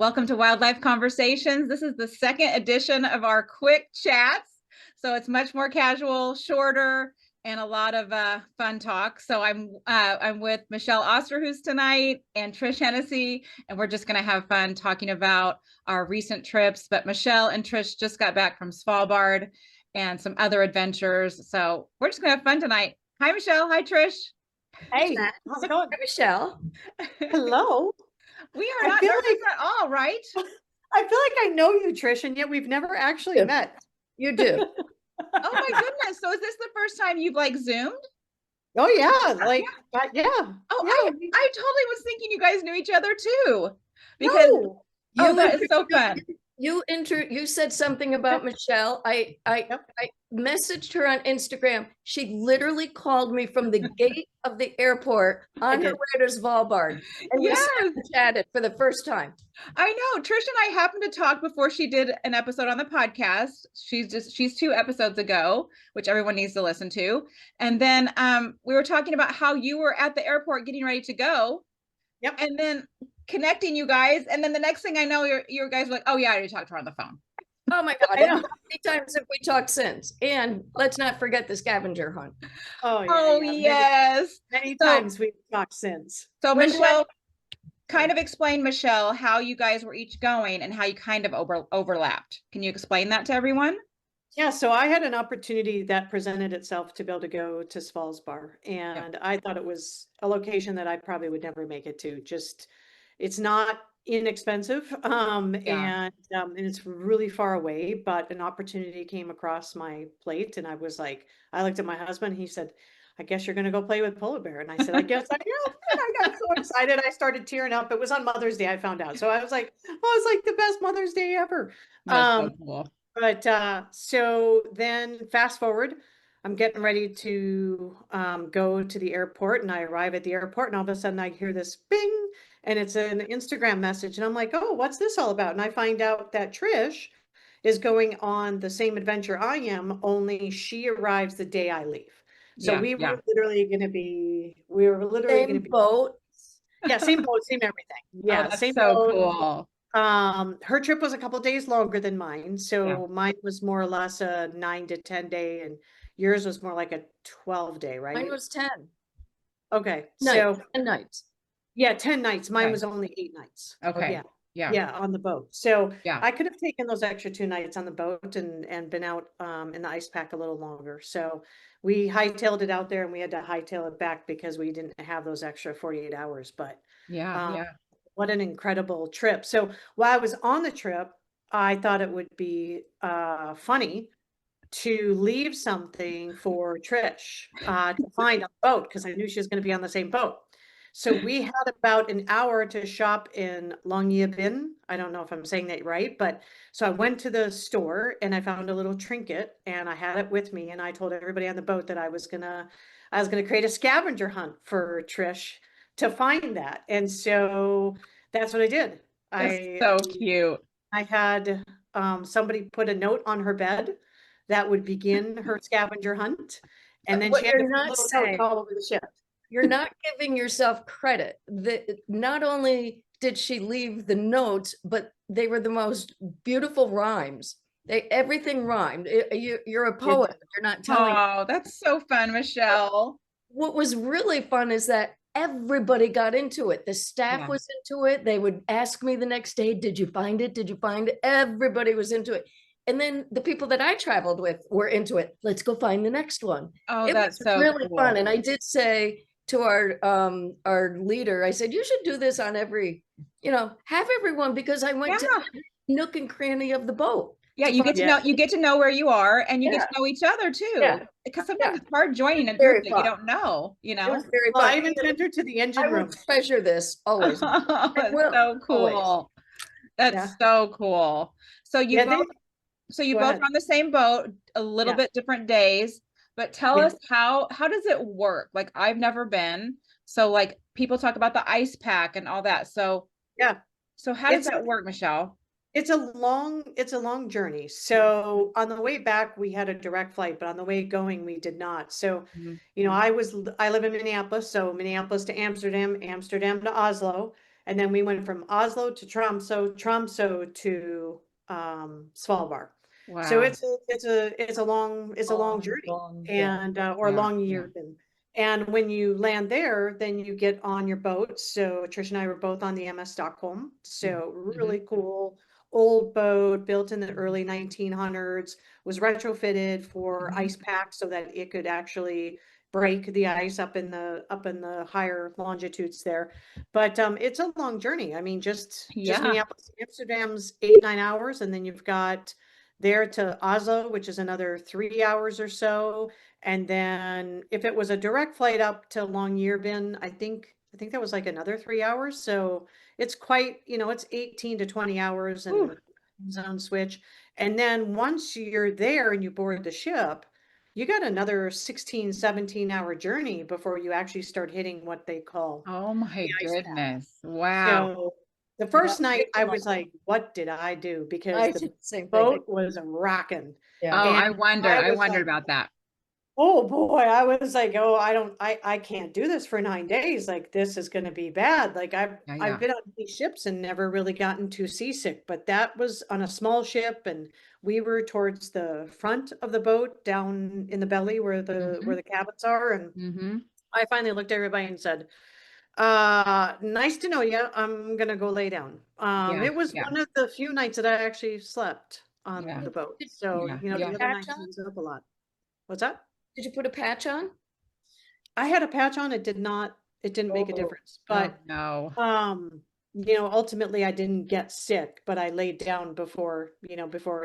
Welcome to Wildlife Conversations. This is the second edition of our quick chats. So it's much more casual, shorter, and a lot of fun talk. So I'm with Michelle Osterhus tonight and Trish Hennessy, and we're just going to have fun talking about our recent trips. But Michelle and Trish just got back from Svalbard and some other adventures. So we're just going to have fun tonight. Hi, Michelle. Hi, Trish. Hey, how's it going? Hi, Michelle. Hello. We are not nervous at all, right? I feel like I know you, Trish, and yet we've never actually met. You do. Oh my goodness. So is this the first time you've like Zoomed? Oh yeah, like yeah. Oh, yeah. I totally was thinking you guys knew each other too. Because that is so fun. You said something about Michelle. I messaged her on Instagram. She literally called me from the gate of the airport on her way to Svalbard. And we chatted for the first time. I know. Trish and I happened to talk before she did an episode on the podcast. She's 2 episodes ago, which everyone needs to listen to. And then we were talking about how you were at the airport getting ready to go. Yep. And then connecting you guys, and then the next thing I know, your guys were like, oh yeah, I already talked to her on the phone. Oh my God. How many times have we talked since? And let's not forget the scavenger hunt. Oh yes. Many times we've talked since. So Michelle, kind of explain, Michelle, how you guys were each going and how you kind of overlapped. Can you explain that to everyone? Yeah, so I had an opportunity that presented itself to be able to go to Svalbard, and I thought it was a location that I probably would never make it to. Just, it's not inexpensive, and it's really far away, but an opportunity came across my plate, and I was like, I looked at my husband, he said, I guess you're going to go play with polar bear. And I said, I guess I am. And I got so excited. I started tearing up. It was on Mother's Day, I found out. So I was like, oh, it's like the best Mother's Day ever. That's so cool. But so then fast forward, I'm getting ready to go to the airport, and I arrive at the airport, and all of a sudden I hear this bing, and it's an Instagram message. And I'm like, oh, what's this all about? And I find out that Trish is going on the same adventure I am, only she arrives the day I leave. So we were literally going to be, same boat. Yeah, same boat, same everything. Yeah, that's same so boat. Cool. Her trip was a couple days longer than mine. So mine was more or less a 9 to 10 day, and yours was more like a 12 day, right? Mine was 10. Okay. Nights, so 10 nights. Yeah, 10 nights. Mine was only 8 nights. Okay. Yeah, on the boat. So I could have taken those extra 2 nights on the boat and been out in the ice pack a little longer. So we hightailed it out there, and we had to hightail it back because we didn't have those extra 48 hours. But what an incredible trip. So while I was on the trip, I thought it would be funny to leave something for Trish to find on the boat, because I knew she was going to be on the same boat. So we had about an hour to shop in Longyearbyen. I don't know if I'm saying that right, but so I went to the store and I found a little trinket, and I had it with me, and I told everybody on the boat that I was gonna create a scavenger hunt for Trish to find that. And so that's what I did. That's so cute. I had somebody put a note on her bed that would begin her scavenger hunt, and then she had to put a little note all over the ship. You're not giving yourself credit. Not only did she leave the notes, but they were the most beautiful rhymes. Everything rhymed. You're a poet. You're not telling. Oh, that's so fun, Michelle. What was really fun is that everybody got into it. The staff was into it. They would ask me the next day, did you find it? Did you find it? Everybody was into it. And then the people that I traveled with were into it. Let's go find the next one. Oh, that's so really cool. fun. And I did say to our leader, I said, you should do this on every, have everyone, because I went to every nook and cranny of the boat. Yeah, you get to know where you are, and you get to know each other too. Because sometimes it's hard joining a group that you don't know. It was very fun. I even sent her to the engine room. I would treasure this always. That's so cool. Always. That's so cool. So you both on the same boat, a little bit different days. But tell us how does it work? Like, I've never been. So like people talk about the ice pack and all that. So so how does that work, Michelle? It's a long journey. So on the way back, we had a direct flight, but on the way going, we did not. So, I live in Minneapolis, so Minneapolis to Amsterdam, Amsterdam to Oslo, And then we went from Oslo to Tromsø to Svalbard. Wow. So it's a long journey, and or a long year. And when you land there, then you get on your boat. So Trish and I were both on the MS Stockholm. So really cool old boat, built in the early 1900s, was retrofitted for ice packs so that it could actually break the ice up in the higher longitudes there. But it's a long journey. I mean, just Minneapolis, Amsterdam's 8-9 hours, and then you've got there to Oslo, which is another 3 hours or so. And then if it was a direct flight up to Longyearbyen, I think that was like another 3 hours. So it's quite, it's 18 to 20 hours and zone switch. And then once you're there and you board the ship, you got another 16, 17-hour journey before you actually start hitting what they call. Oh my goodness. Wow. So the first night I was like, what did I do? Because the boat was rocking. Yeah. Oh, I wondered about that. Oh boy, I was like, I can't do this for 9 days. Like, this is going to be bad. Like, I've been on these ships and never really gotten too seasick, but that was on a small ship, and we were towards the front of the boat, down in the belly where the cabins are. And I finally looked at everybody and said, nice to know you. I'm going to go lay down. It was one of the few nights that I actually slept on the boat. So, the other nights I was up a lot. What's that? Did you put a patch on? I had a patch on. It didn't make a difference. But ultimately I didn't get sick, but I laid down before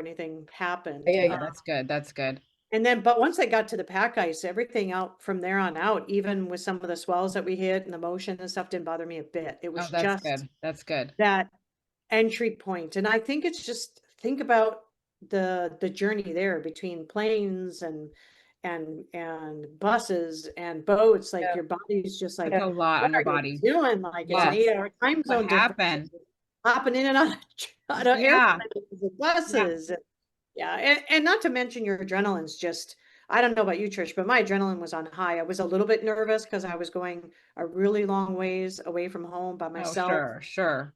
anything happened. Yeah, that's good. That's good. And then, but once I got to the pack ice, everything out from there on out, even with some of the swells that we hit and the motion and stuff, didn't bother me a bit. It was just good. That's good. That entry point. And I think it's just, think about the journey there between planes and buses and boats. Like, your body's just like, a lot on your body doing, like, it's an 8-hour time zone difference, hopping in and out of airplanes, buses. And not to mention your adrenaline's just, I don't know about you, Trish, but my adrenaline was on high. I was a little bit nervous because I was going a really long ways away from home by myself. Sure.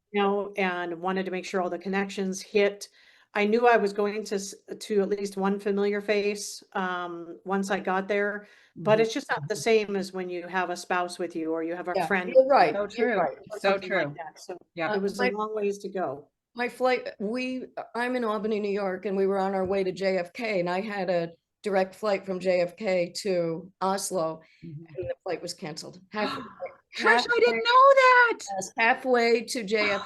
And wanted to make sure all the connections hit. I knew I was going to at least one familiar face once I got there, but it's just not the same as when you have a spouse with you or you have a friend. You're right. So true. So true. Like that. So it was a long ways to go. My flight, I'm in Albany, New York, and we were on our way to JFK, and I had a direct flight from JFK to Oslo, and the flight was canceled. Trish, I didn't know that. Halfway to JFK.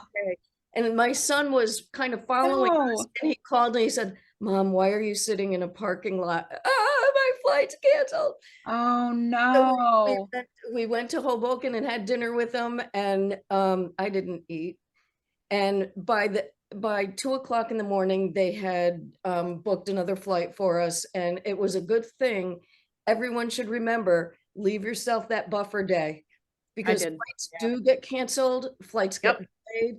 And my son was kind of following us, and he called and he said, "Mom, why are you sitting in a parking lot?" My flight's canceled. Oh no. So we went to Hoboken and had dinner with them, and I didn't eat. And by 2 o'clock in the morning, they had booked another flight for us, and it was a good thing. Everyone should remember, leave yourself that buffer day, because flights do get canceled, flights get delayed.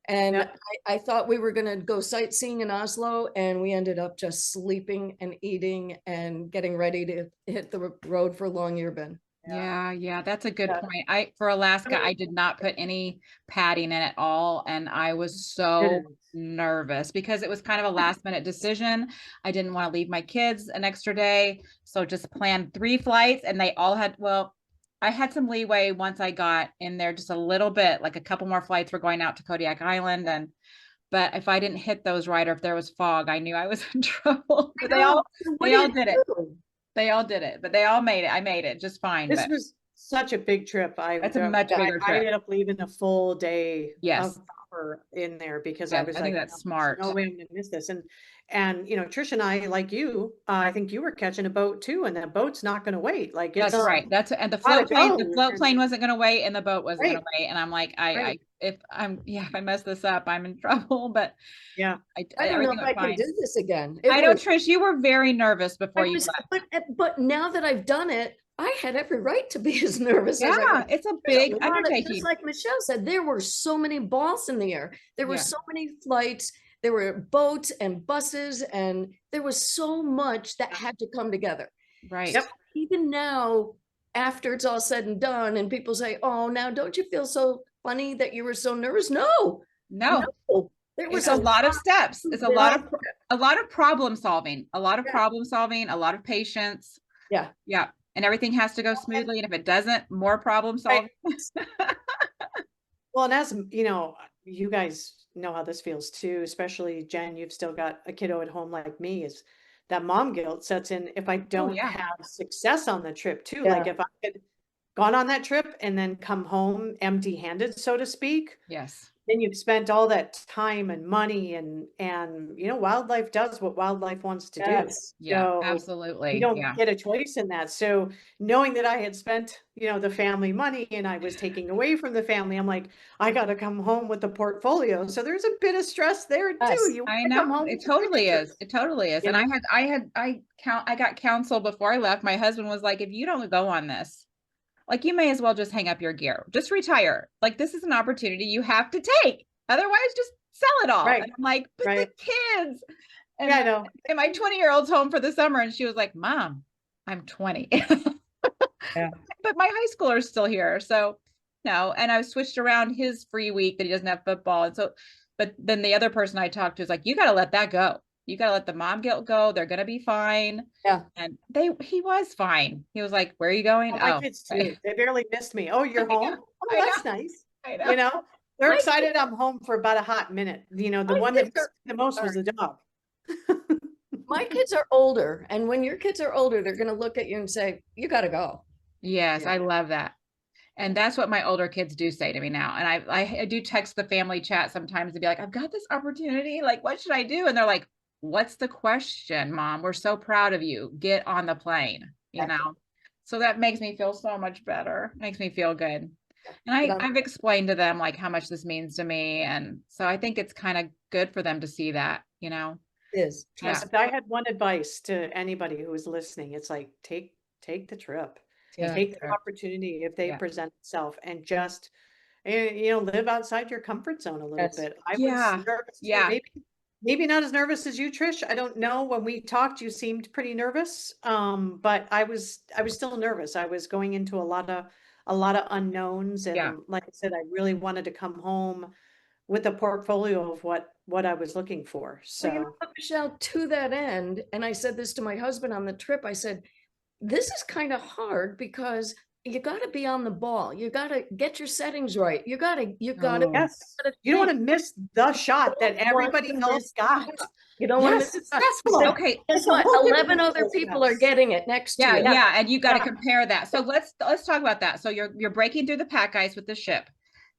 And I thought we were going to go sightseeing in Oslo, and we ended up just sleeping and eating and getting ready to hit the road for Longyearbyen. Yeah, that's a good point. For Alaska, I did not put any padding in at all, and I was so nervous because it was kind of a last minute decision. I didn't want to leave my kids an extra day, so just planned 3 flights, and they all had, I had some leeway once I got in there, just a little bit, like a couple more flights were going out to Kodiak Island. But if I didn't hit those right, or if there was fog, I knew I was in trouble. But they all did it. They all did it, but they all made it. I made it just fine. This was such a big trip. That's a much bigger trip. I ended up leaving a full day of buffer in there because I was like, I think that's smart. No way I'm gonna miss this. And Trish and I, like you, I think you were catching a boat too, and that boat's not going to wait. Like, that's right. And the float plane wasn't going to wait, and the boat wasn't going to wait. And I'm like, if I mess this up, I'm in trouble. But I don't know if I can do this again. I know, Trish, you were very nervous before you left. But now that I've done it, I had every right to be as nervous as I was. It's a big undertaking. Just like Michelle said, there were so many balls in the air. There were so many flights. There were boats and buses, and there was so much that had to come together. Right. So even now, after it's all said and done, and people say, "Oh, now don't you feel so funny that you were so nervous? No, No, there was it's a lot of steps. It's a lot of problem solving, a lot of patience. Yeah. Yeah. And everything has to go smoothly. And if it doesn't, more problem solving. Well, and as you know, you guys know how this feels too, especially Jen, you've still got a kiddo at home like me, is that mom guilt sets in if I don't have success on the trip too. Like if I had gone on that trip and then come home empty-handed, so to speak. Yes. Then you've spent all that time and money and you know, wildlife does what wildlife wants to do. Yeah, So absolutely. you don't get a choice in that. So knowing that I had spent, you know, the family money and I was taking away from the family, I'm like, I got to come home with a portfolio. So there's a bit of stress there too. I know. It totally is. It totally is. And I got counsel before I left. My husband was like, if you don't go on this, like, you may as well just hang up your gear, just retire. Like, this is an opportunity you have to take. Otherwise, just sell it all. Right. And I'm like, but the kids. And I know. And my 20-year-old's home for the summer. And she was like, Mom, I'm 20. But my high schooler's still here. So no. And I switched around his free week that he doesn't have football. And so, but then the other person I talked to is like, you got to let that go. You got to let the mom guilt go. They're going to be fine. Yeah. And he was fine. He was like, where are you going? My kids too. They barely missed me. Oh, you're home? Oh, that's nice. I know. You know, they're excited I'm home for about a hot minute. You know, the one that missed the most was the dog. My kids are older. And when your kids are older, they're going to look at you and say, you got to go. Yes. I love that. And that's what my older kids do say to me now. And I do text the family chat sometimes to be like, I've got this opportunity. Like, what should I do? And they're like, what's the question, Mom? We're so proud of you. Get on the plane, you know? So that makes me feel so much better. Makes me feel good. And I've explained to them like how much this means to me. And so I think it's kind of good for them to see that, you know? It is. Yes, if I had one advice to anybody who is listening, it's like, take the trip. Take the opportunity if they present itself and just, you know, live outside your comfort zone a little bit. I was nervous too. Maybe not as nervous as you, Trish. I don't know. When we talked, you seemed pretty nervous. But I was still nervous. I was going into a lot of unknowns. And like I said, I really wanted to come home with a portfolio of what I was looking for. So, well, you know, Michelle, to that end, and I said this to my husband on the trip, I said, this is kind of hard because you got to be on the ball. You got to get your settings right. You got to, yes. You don't want to miss the shot that everybody else got. You don't want to miss it. Okay. Guess what? 11 other people are getting it next to you. Yeah. And you got to compare that. So let's talk about that. So you're breaking through the pack ice with the ship.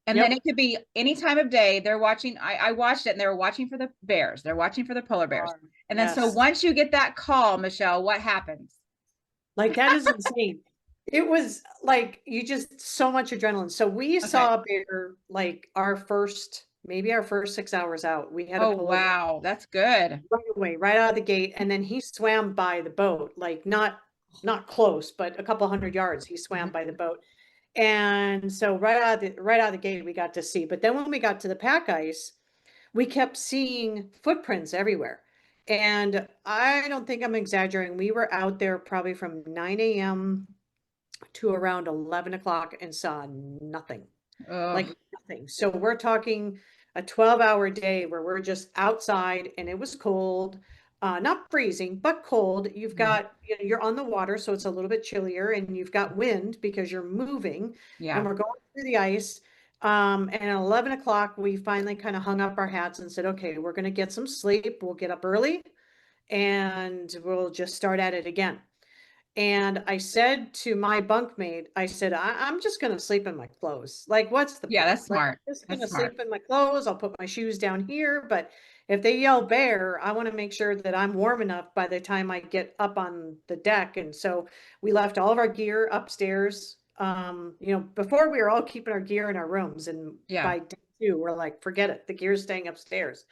And then it could be any time of day. They're watching. I watched it and they were watching for the bears. They're watching for the polar bears. And then so once you get that call, Michelle, what happens? Like, that is insane. It was like, you just, so much adrenaline. So we saw a bear like maybe our first 6 hours out. We had wow, that's good. Right away, right out of the gate. And then he swam by the boat, like not close, but a couple 100 yards. He swam by the boat. And so right out of the gate, we got to see. But then when we got to the pack ice, we kept seeing footprints everywhere. And I don't think I'm exaggerating. We were out there probably from 9 a.m. to around 11 o'clock and saw nothing, like nothing. So we're talking a 12-hour day where we're just outside and it was cold, not freezing, but cold. You've got, you know, you're on the water, so it's a little bit chillier, and you've got wind because you're moving. And we're going through the ice. And at 11 o'clock, we finally kind of hung up our hats and said, okay, we're going to get some sleep. We'll get up early and we'll just start at it again. And I said to my bunkmate, I said, I'm just going to sleep in my clothes. Like, what's the point? That's smart. I'm just going to sleep in my clothes. I'll put my shoes down here. But if they yell bear, I want to make sure that I'm warm enough by the time I get up on the deck. And so we left all of our gear upstairs. You know, before we were all keeping our gear in our rooms, and by day 2, we're like, forget it. The gear's staying upstairs.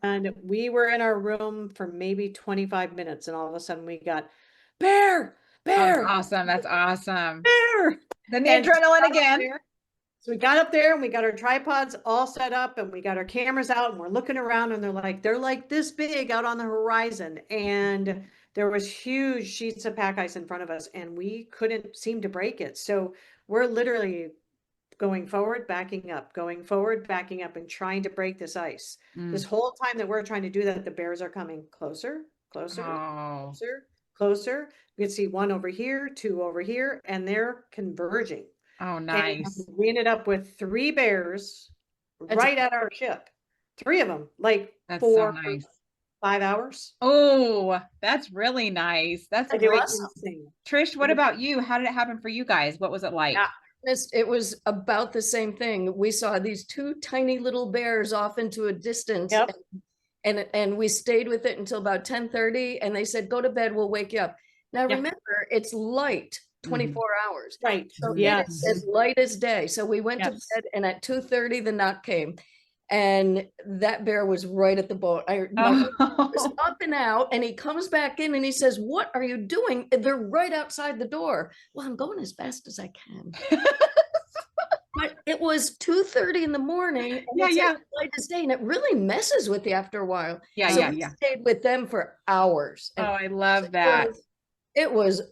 And we were in our room for maybe 25 minutes. And all of a sudden we got bear. That's awesome. That's awesome. Bear. Then the adrenaline again. So we got up there and we got our tripods all set up and we got our cameras out and we're looking around and they're like this big out on the horizon. And there was huge sheets of pack ice in front of us and we couldn't seem to break it. So we're literally going forward, backing up, going forward, backing up, and trying to break this ice. This whole time that we're trying to do that, the bears are coming closer, closer, closer, closer. We can see one over here, two over here, and they're converging. Oh, And nice. we ended up with 3 bears right at our ship. 3 of them, like That's 4, so nice. 5 hours. Oh, that's really nice. That's Like, it was awesome. insane. Trish, what about you? How did it happen for you guys? What was it like? Yeah. It was about the same thing. We saw these 2 tiny little bears off into a distance. Yep. And we stayed with it until about 10:30, and they said, go to bed, we'll wake you up. Now remember, it's light 24 hours. Right. So Yes. it's as light as day. So we went to bed, and at 2:30 the knock came, and that bear was right at the boat. My husband was up and out, and he comes back in and he says, what are you doing? They're right outside the door. Well, I'm going as fast as I can. But it was 2:30 in the morning, and it's as light as day, and it really messes with you after a while. So we stayed with them for hours. Oh, I love that. It was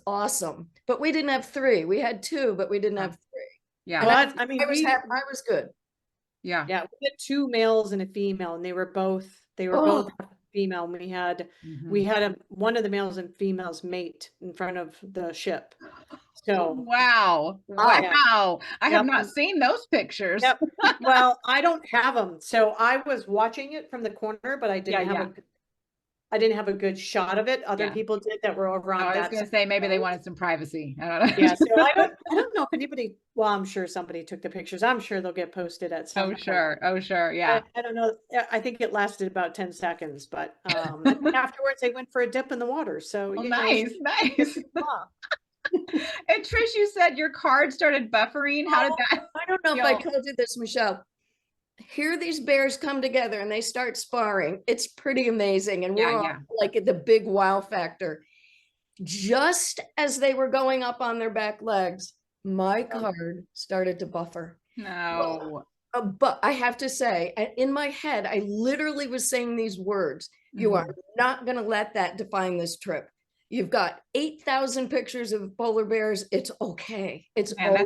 awesome. But we didn't have 3. We had 2, but we didn't have 3. Yeah. Well, I mean, I was happy. I was good. Yeah. Yeah, we had 2 males and a female, and they were both female. And we had one of the males and females mate in front of the ship. So wow. I have not seen those pictures. Yep. Well, I don't have them, so I was watching it from the corner, but I didn't have a good shot of it. Other people did that were over on that. I was going to say maybe they wanted some privacy. I don't know. Yeah, so I don't know if anybody. Well, I'm sure somebody took the pictures. I'm sure they'll get posted at some point. Oh, sure. Yeah. I don't know. I think it lasted about 10 seconds, but and afterwards they went for a dip in the water. So nice. And Trish, you said your card started buffering. How did that? I don't know if I told you this, Michelle. Here these bears come together and they start sparring. It's pretty amazing. And we're all like at the big wow factor. Just as they were going up on their back legs, my card started to buffer. No. But I have to say, in my head, I literally was saying these words. You are not going to let that define this trip. You've got 8,000 pictures of polar bears. It's okay. It's okay.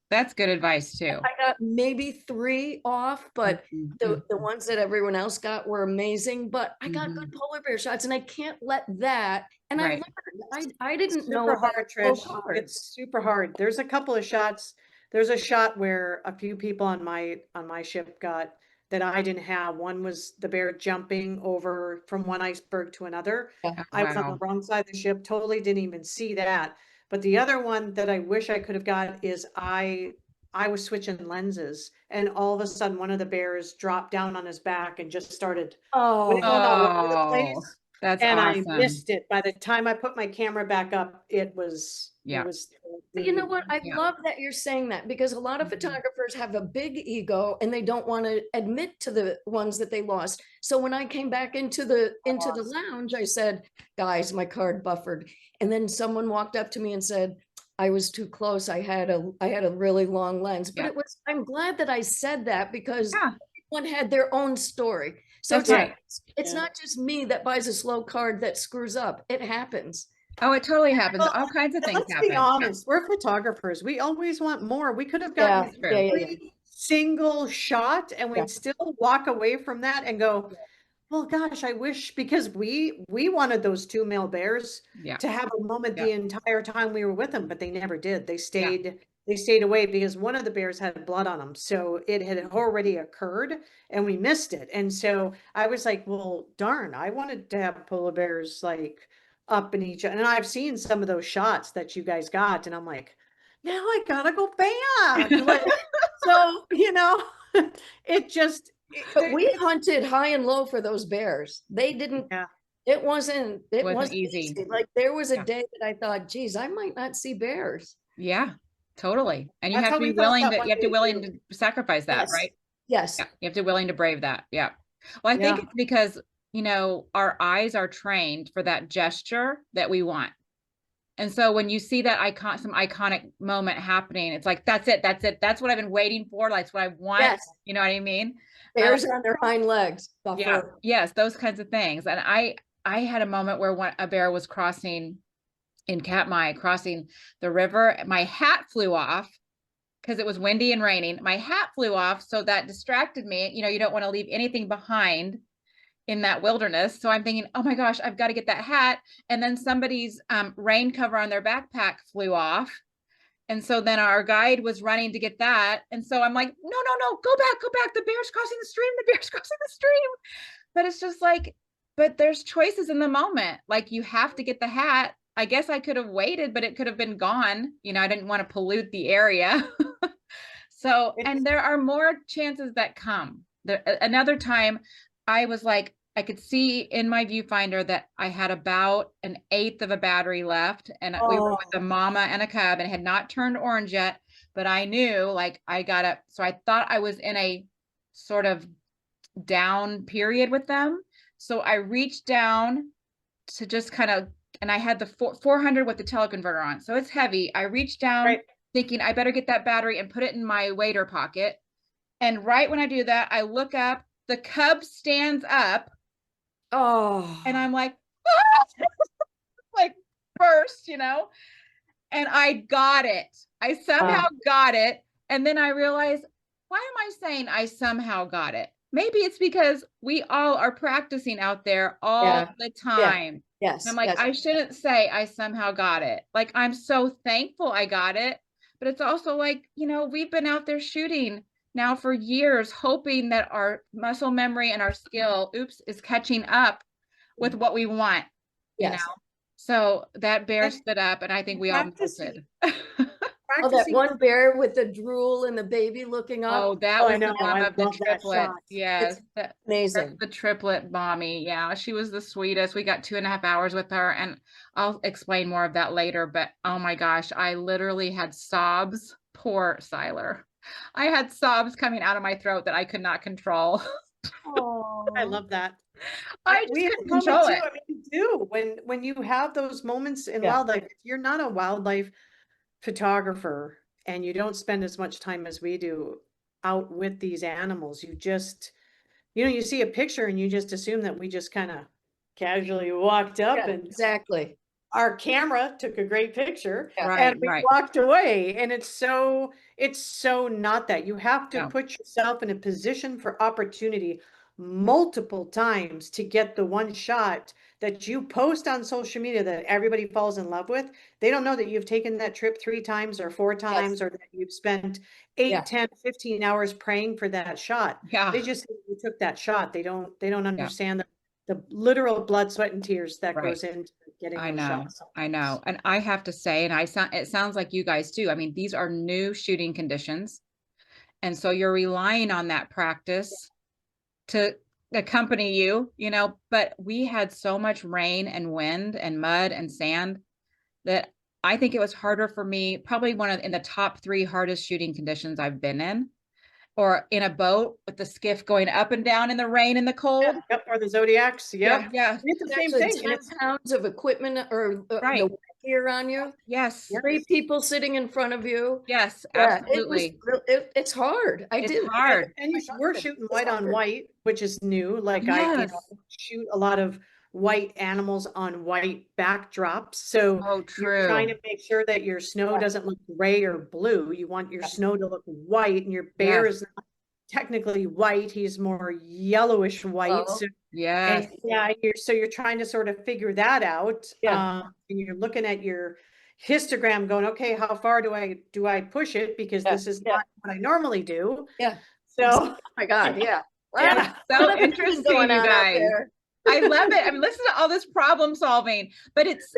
That's good advice too. I got maybe 3 off, but the ones that everyone else got were amazing. But I got good polar bear shots, and I can't let that. And I learned. I didn't know. Super hard, Trish. It's super hard. There's a couple of shots. There's a shot where a few people on my ship got that I didn't have. One was the bear jumping over from one iceberg to another. I was on the wrong side of the ship. Totally didn't even see that. But the other one that I wish I could have got is I was switching lenses, and all of a sudden one of the bears dropped down on his back and just started all over the place. That's and awesome. I missed it. By the time I put my camera back up, it was But you know what? I love that you're saying that, because a lot of photographers have a big ego and they don't want to admit to the ones that they lost. So when I came back into the lounge, I said, guys, my card buffered. And then someone walked up to me and said, I was too close. I had a really long lens. But I'm glad that I said that, because everyone had their own story. So it's not just me that buys a slow card that screws up. It happens. Oh, it totally happens. All kinds of things happen. Let's be honest. We're photographers. We always want more. We could have gotten every single shot, and we'd still walk away from that and go, well, gosh, I wish, because we wanted those 2 male bears to have a moment the entire time we were with them, but they never did. They stayed away because one of the bears had blood on them. So it had already occurred and we missed it. And so I was like, well, darn, I wanted to have polar bears like up in each other. And I've seen some of those shots that you guys got, and I'm like, now I gotta go back. Like, so, it just. But we hunted high and low for those bears. They didn't. It wasn't easy. Like there was a day that I thought, geez, I might not see bears. Yeah, totally. And you have to be willing to sacrifice that, right? Yes. Yeah, you have to be willing to brave that. Yeah. Well, I think it's because, our eyes are trained for that gesture that we want. And so when you see that some iconic moment happening, it's like, that's it. That's what I've been waiting for. That's what I want. Yes. You know what I mean? Bears on their hind legs. Yes, those kinds of things. And I had a moment where a bear was crossing in Katmai, crossing the river. My hat flew off because it was windy and raining. My hat flew off, so that distracted me. You know, you don't want to leave anything behind in that wilderness. So I'm thinking, oh my gosh, I've got to get that hat. And then somebody's rain cover on their backpack flew off. And so then our guide was running to get that. And so I'm like, no, go back. The bear's crossing the stream. The bear's crossing the stream. But it's just like, but there's choices in the moment. Like, you have to get the hat. I guess I could have waited, but it could have been gone. You know, I didn't want to pollute the area. So, and there are more chances that come. Another time I was like, I could see in my viewfinder that I had about 1/8 of a battery left, and we were with a mama and a cub, and it had not turned orange yet, but I knew, like, so I thought I was in a sort of down period with them. So I reached down to just kind of, and I had the 400 with the teleconverter on, so it's heavy. I reached down thinking I better get that battery and put it in my wader pocket. And right when I do that, I look up, the cub stands up. And I'm like, ah! Like, burst, you know, and I got it. I somehow got it. And then I realized, why am I saying I somehow got it? Maybe it's because we all are practicing out there all the time. Yes. I'm like, I shouldn't say I somehow got it. Like, I'm so thankful I got it. But it's also like, you know, we've been out there shooting now for years, hoping that our muscle memory and our skill, is catching up with what we want, you know? So that bear stood up, and I think we all melted. Oh, that one bear with the drool and the baby looking up. Oh, that was the mom of the triplet. Yes, amazing. The triplet mommy. Yeah, she was the sweetest. We got 2.5 hours with her, and I'll explain more of that later. But oh my gosh, I literally had sobs. Poor Siler. I had sobs coming out of my throat that I could not control. Oh, I love that. I just couldn't control it. I mean, you do when you have those moments in wildlife. If you're not a wildlife photographer and you don't spend as much time as we do out with these animals, you just, you know, you see a picture and you just assume that we just kind of casually walked up and our camera took a great picture and we walked away. And it's so not that. You have to put yourself in a position for opportunity multiple times to get the one shot that you post on social media that everybody falls in love with. They don't know that you've taken that trip 3 times or 4 times, or that you've spent 8, 10, 15 hours praying for that shot. They just you took that shot. They don't understand the literal blood, sweat, and tears that goes into getting those shots. I know. And I have to say, and it sounds like you guys too. I mean, these are new shooting conditions. And so you're relying on that practice to accompany you, you know, but we had so much rain and wind and mud and sand that I think it was harder for me, probably in the top 3 hardest shooting conditions I've been in, or in a boat with the skiff going up and down in the rain and the cold. Or the Zodiacs. Yeah. It's the same thing. 10 pounds of equipment or gear on you. Yes. 3 people sitting in front of you. Yes, absolutely. It's hard. It's hard. And we're shooting white on white, which is new. Like I shoot a lot of white animals on white backdrops. So you're trying to make sure that your snow doesn't look gray or blue. You want your snow to look white, and your bear is not technically white. He's more yellowish white. So, you're trying to sort of figure that out. And you're looking at your histogram going, okay, how far do I push it? Because this is not what I normally do. So, oh my God. So interesting, you guys. I love it. I mean, listen to all this problem solving, but it's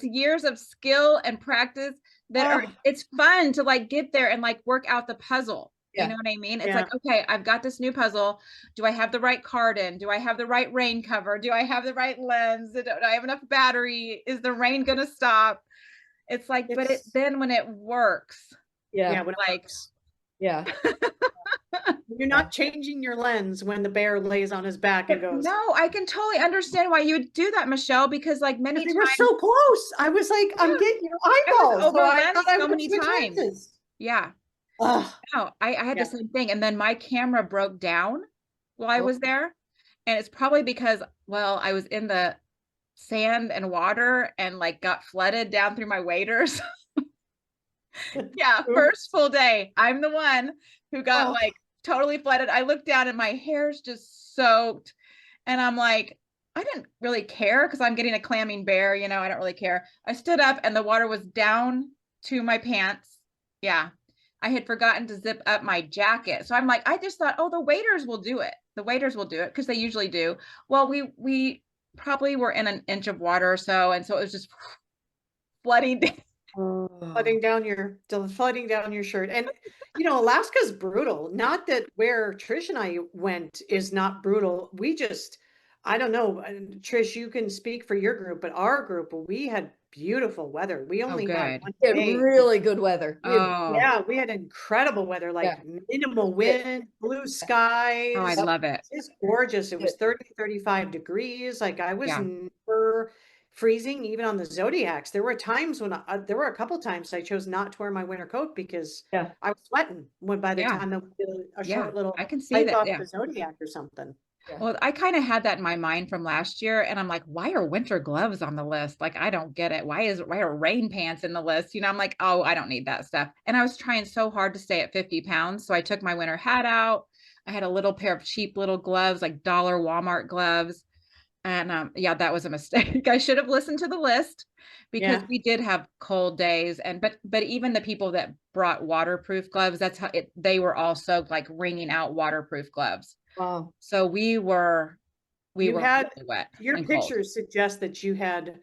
years of skill and practice that it's fun to like get there and like work out the puzzle. You know what I mean? It's like, okay, I've got this new puzzle. Do I have the right card in? Do I have the right rain cover? Do I have the right lens? Do I have enough battery? Is the rain going to stop? It's like, but then when it works, when it works. You're not changing your lens when the bear lays on his back and goes. No, I can totally understand why you would do that, Michelle, because like many times we're so close. I was like, I'm getting your eyeballs. So many times. No, I had the same thing. And then my camera broke down while I was there. And it's probably because, well, I was in the sand and water and like got flooded down through my waders. Yeah, first full day. I'm the one who got like totally flooded. I looked down and my hair's just soaked. And I'm like, I didn't really care because I'm getting a clamming bear, you know, I don't really care. I stood up and the water was down to my pants. Yeah. I had forgotten to zip up my jacket. So I'm like, I just thought, oh, the waiters will do it. The waiters will do it because they usually do. Well, we probably were in an inch of water or so. And so it was just flooding. Flooding down your shirt. And you know, Alaska's brutal. Not that where Trish and I went is not brutal. We just, I don't know, Trish, you can speak for your group, but our group, we had beautiful weather. We only had one We had day. really good weather. Yeah, we had incredible weather, like minimal wind, blue skies. Oh, I love it. It's gorgeous. It was 30, 35 degrees. Like I was never freezing, even on the Zodiacs. There were times when there were a couple times I chose not to wear my winter coat because I was sweating when by the time that we did a short little I can see that off the Zodiac or something. Well, I kind of had that in my mind from last year, and I'm like, why are winter gloves on the list? Like, I don't get it. Why are rain pants in the list? You know, I'm like, oh, I don't need that stuff. And I was trying so hard to stay at 50 pounds. So I took my winter hat out. I had a little pair of cheap little gloves, like dollar Walmart gloves. And yeah, that was a mistake. I should have listened to the list because we did have cold days. And but even the people that brought waterproof gloves, that's how they were also like wringing out waterproof gloves. Wow. So we were really wet. Your pictures suggest that you had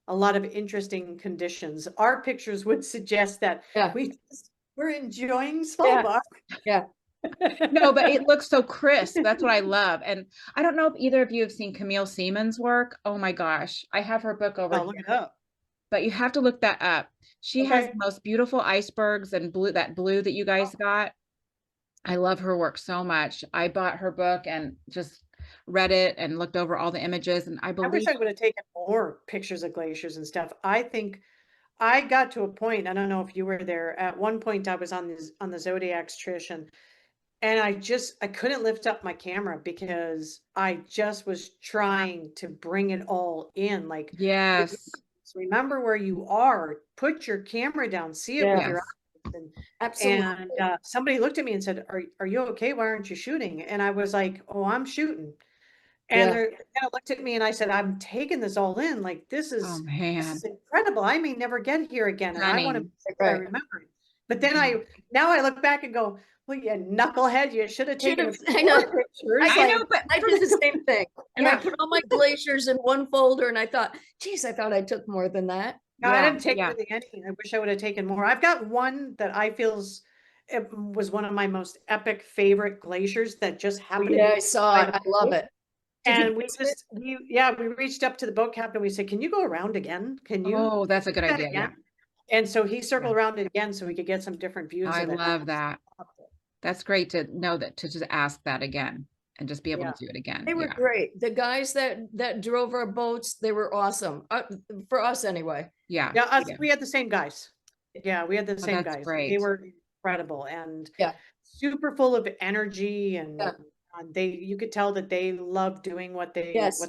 a lot of interesting conditions. Our pictures would suggest that we're enjoying Svalbard. Yeah. No, but it looks so crisp. That's what I love. And I don't know if either of you have seen Camille Seaman's work. Oh my gosh. I have her book over here. Look it up. But you have to look that up. She has the most beautiful icebergs and that blue that you guys got. I love her work so much. I bought her book and just read it and looked over all the images. And I wish I would have taken more pictures of glaciers and stuff. I think I got to a point, I don't know if you were there, at one point I was on the Zodiacs, Trish, and I couldn't lift up my camera because I just was trying to bring it all in. Like, remember where you are, put your camera down, see it with your eyes. And somebody looked at me and said, are you okay? Why aren't you shooting? And I was like, oh, I'm shooting. And they kind of looked at me and I said, I'm taking this all in. Like, this is incredible. I may never get here again. And I want to make sure I remember it. But then now I look back and go, well, you knucklehead, you should have taken pictures. I know, but I did the same thing. And I put all my glaciers in one folder and I thought, geez, I thought I took more than that. No, I didn't take really anything. I wish I would have taken more. I've got one that I feel was one of my most epic favorite glaciers that just happened. Yeah, I saw it. I love it. And we reached up to the boat captain. We said, can you go around again? Can you? Oh, that's a good idea. Yeah. And so he circled around it again so we could get some different views. I love that. That's great to know that, to just ask that again and just be able to do it again. They were great. The guys that drove our boats, they were awesome. For us anyway. Yeah. We had the same guys. Yeah, we had the same guys. Great. They were incredible and super full of energy and you could tell that they love doing what they yes.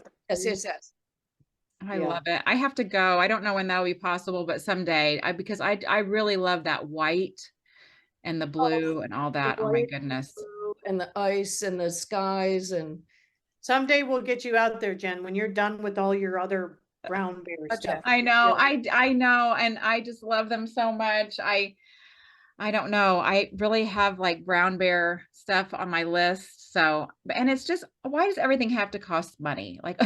I love it. I have to go. I don't know when that'll be possible, but someday because I really love that white and the blue and all that. Oh my goodness. And the ice and the skies and someday we'll get you out there, Jen, when you're done with all your other brown bear stuff. I know. I know. And I just love them so much. I don't know. I really have like brown bear stuff on my list. So, and it's just, why does everything have to cost money? Like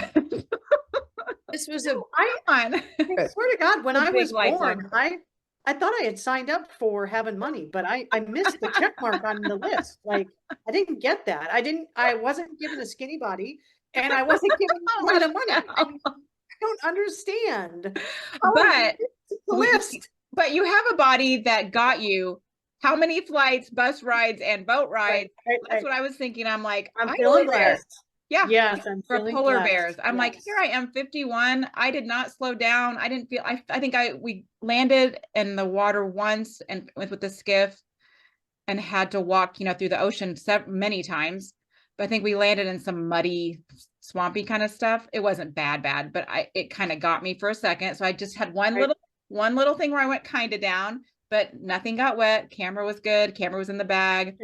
this was I swear to God, when I was born, I thought I had signed up for having money, but I missed the check mark on the list. Like I didn't get that. I wasn't given a skinny body and I wasn't given a lot of money. I don't understand. But you have a body that got you how many flights, bus rides, and boat rides? That's what I was thinking. I'm like, I'm feeling blessed. Yeah. Yes, I'm for polar bears. I'm like, here I am, 51. I did not slow down. I didn't feel. I think we landed in the water once and with the skiff, and had to walk, through the ocean many times. But I think we landed in some muddy, swampy kind of stuff. It wasn't bad, but it kind of got me for a second. So I just had one little thing where I went kind of down. but nothing got wet. Camera was good. Camera was in the bag.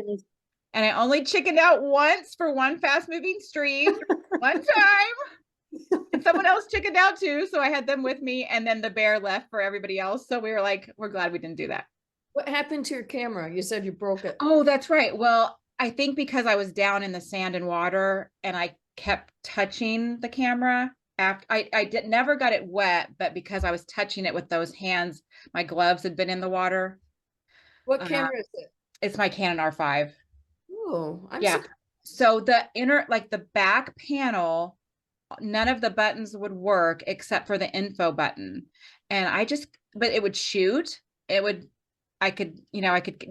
And I only chickened out once for one fast moving stream, one time. And someone else chickened out too. So I had them with me, and then the bear left for everybody else. So we were like, we're glad we didn't do that. What happened to your camera? You said you broke it. Oh, that's right. Well, I think because I was down in the sand and water and I kept touching the camera after I never got it wet, but because I was touching it with those hands, my gloves had been in the water. What camera is it? It's my Canon R5. Oh, I'm yeah. surprised. So the inner, like the back panel, none of the buttons would work except for the info button. And but it would shoot. I could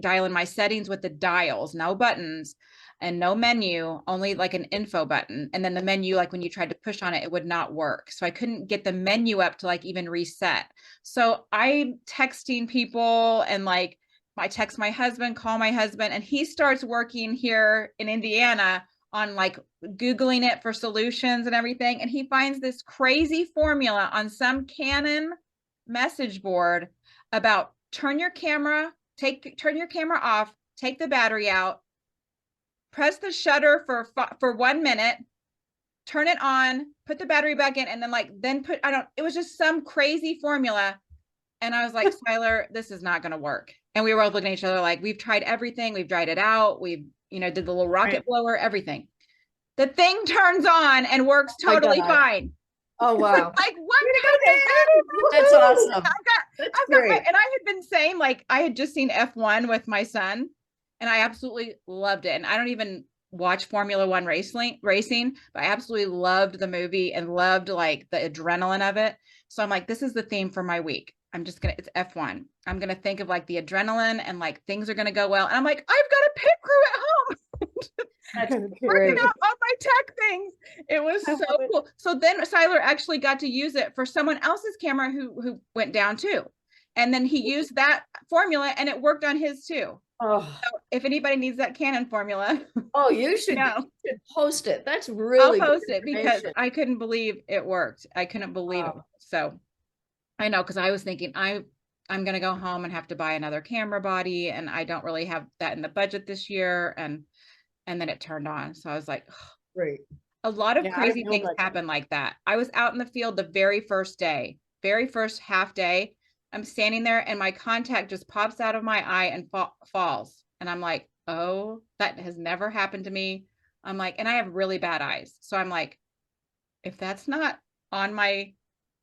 dial in my settings with the dials, no buttons and no menu, only like an info button. And then the menu, like when you tried to push on it, it would not work. So I couldn't get the menu up to like even reset. So I'm texting people, and like I text my husband, call my husband, and he starts working here in Indiana on like Googling it for solutions and everything. And he finds this crazy formula on some Canon message board about turn your camera off, take the battery out, press the shutter for 1 minute, turn it on, put the battery back in, and then it was just some crazy formula. And I was like, Skylar, this is not going to work. And we were all looking at each other like, we've tried everything. We've dried it out. We've, did the little rocket blower, everything. The thing turns on and works totally fine. Oh, wow. Like, what? That's awesome. And I had been saying, like, I had just seen F1 with my son, and I absolutely loved it. And I don't even watch Formula One racing, but I absolutely loved the movie and loved like the adrenaline of it. So I'm like, this is the theme for my week. It's F1. I'm going to think of like the adrenaline and like things are going to go well. And I'm like, I've got a pit crew at home. Working out on my tech things. It was so cool. So then Skylar actually got to use it for someone else's camera who went down too. And then he used that formula and it worked on his too. Oh. So if anybody needs that Canon formula. Oh, you should post it. That's really I'll post it because I couldn't believe it worked. I couldn't believe it. So I know, because I was thinking I'm going to go home and have to buy another camera body, and I don't really have that in the budget this year. And then it turned on. So I was like, oh. Great. A lot of crazy things happen like that. I was out in the field the very first half day. I'm standing there and my contact just pops out of my eye and falls. And I'm like, oh, that has never happened to me. I'm like, and I have really bad eyes. So I'm like, if that's not on my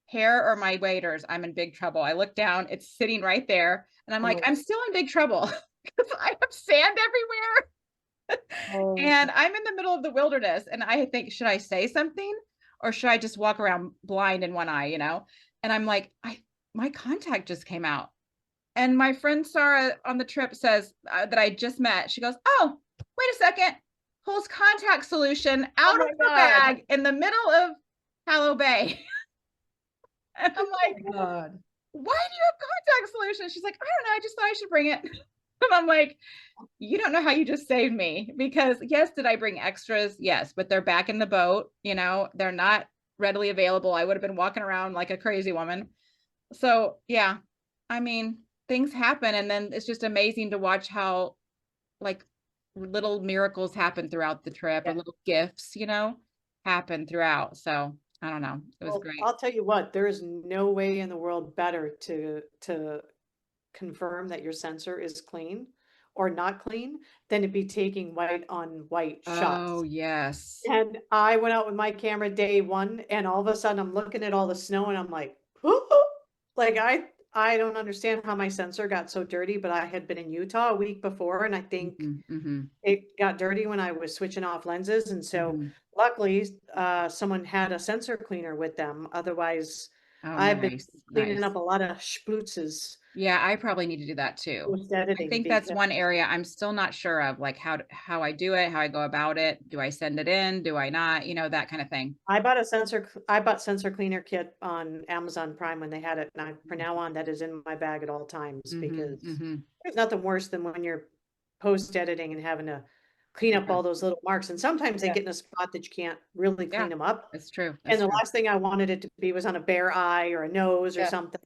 hair or my waders, I'm in big trouble. I look down, it's sitting right there. And I'm like, I'm still in big trouble because I have sand everywhere. And I'm in the middle of the wilderness. And I think, should I say something or should I just walk around blind in one eye, And I'm like, my contact just came out. And my friend Sarah on the trip says that I just met. She goes, oh, wait a second. Pulls contact solution out of her bag in the middle of Hallow Bay. And I'm like, why do you have contact solution? She's like, I don't know. I just thought I should bring it. And I'm like, you don't know how you just saved me, because yes, did I bring extras? Yes, but they're back in the boat. They're not readily available. I would have been walking around like a crazy woman. So yeah, I mean, things happen. And then it's just amazing to watch how like little miracles happen throughout the trip, or little gifts, happen throughout. So I don't know. It was great. I'll tell you what, there is no way in the world better to confirm that your sensor is clean or not clean than to be taking white on white shots. Oh, yes. And I went out with my camera day one, and all of a sudden I'm looking at all the snow and I'm like, like I don't understand how my sensor got so dirty, but I had been in Utah a week before, and I think it got dirty when I was switching off lenses. And so luckily someone had a sensor cleaner with them. Otherwise, I've been cleaning up a lot of splutzes. Yeah, I probably need to do that too. I think that's one area I'm still not sure of, like how I do it, how I go about it. Do I send it in? Do I not? That kind of thing. I bought sensor cleaner kit on Amazon Prime when they had it. And from now on, that is in my bag at all times, because there's nothing worse than when you're post editing and having to clean up all those little marks. And sometimes they get in a spot that you can't really clean them up. That's true. And the last thing I wanted it to be was on a bare eye or a nose or something.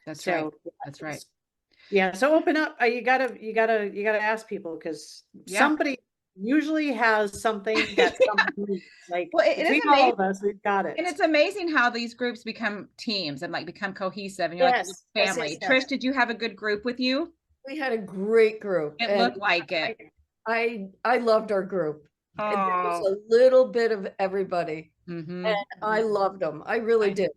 That's right. That's right. Yeah. So open up. You gotta ask people, because somebody usually has something that somebody like, well, it is between amazing. all of us, we've got it. And it's amazing how these groups become teams and like become cohesive, and you're like family. Trish, did you have a good group with you? We had a great group. It looked like it. I loved our group. Oh. And there was a little bit of everybody. And I loved them. I really did.